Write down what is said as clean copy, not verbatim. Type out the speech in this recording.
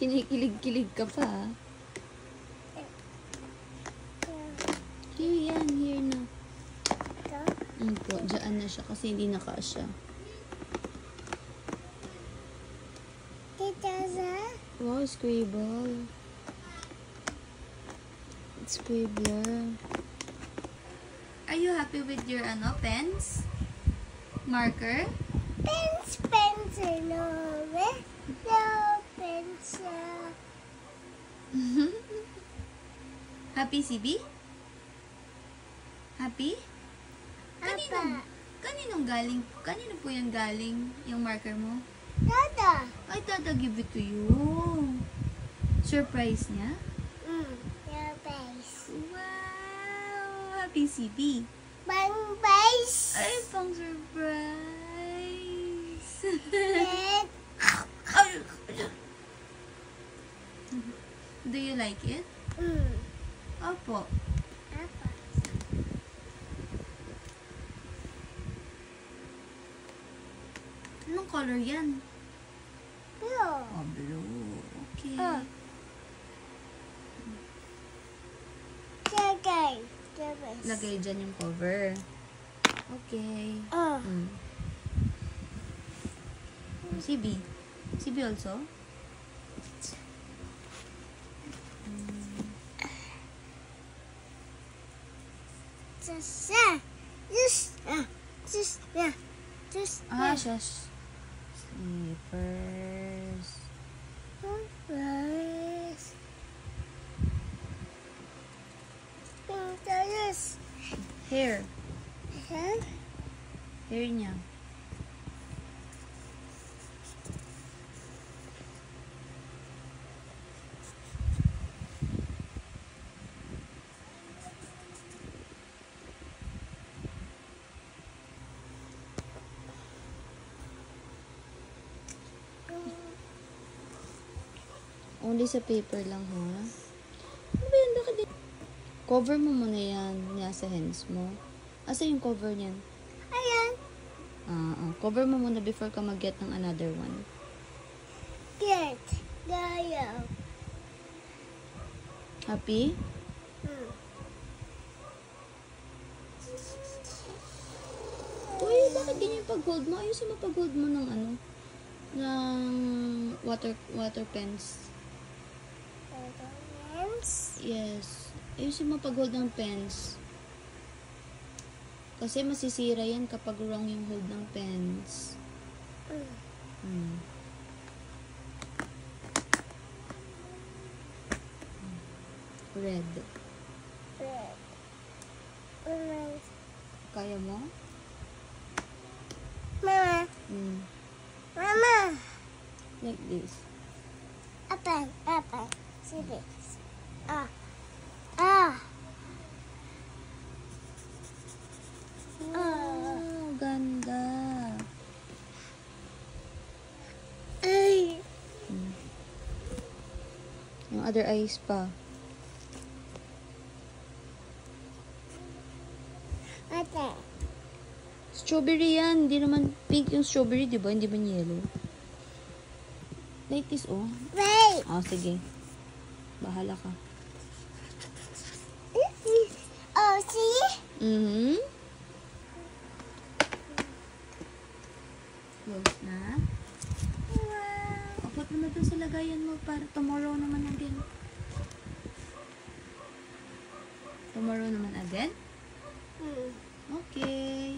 Kinikilig-kilig ka pa. Here yan, here na. Po, dyan na siya kasi hindi nakasya. Wow, scribble. It's scribbler. Are you happy with your pens? Marker? Pencil, no pencil. Happy, CB? Happy? Kanino po yan galing, yung marker mo? Dada. Ay, Dada give it to you. Surprise niya? Your face. Wow! Happy, CB? Bang face. Ay, pang surprise! Red. Do you like it? Opo. Anong color yan? Blue. Oh, blue. Okay. Lagay dyan yung cover. Okay. CB. CB also? Shush. Slippers. Hair. Hair niya. Only sa paper lang, ha? Ano ba yan? Bakit din? Cover mo muna yan. Nasa hands mo. Asa yung cover niyan? Ayan. Cover mo muna before ka mag-get ng another one. Get. Gaya. Happy? Uy, bakit ganyan yung pag-hold mo? Ayusin mo pag-hold mo ng ng water pens. Yes. Ayusin mo pag-hold ng pens. Kasi masisira yan kapag wrong yung hold ng pens. Red. Kaya mo? Mama. Mama. Like this. Apa. See this. Oh, ganda. Ay. Yung other eyes pa. Ate. Strawberry yan. Hindi naman pink yung strawberry, di ba? Hindi ba yellow? Like this, oh. Wait. Sige. Bahala ka. Oh, see? Close na. Wow. Upot mo na dun sa lagayan mo para tomorrow naman again. Tomorrow naman again? Okay.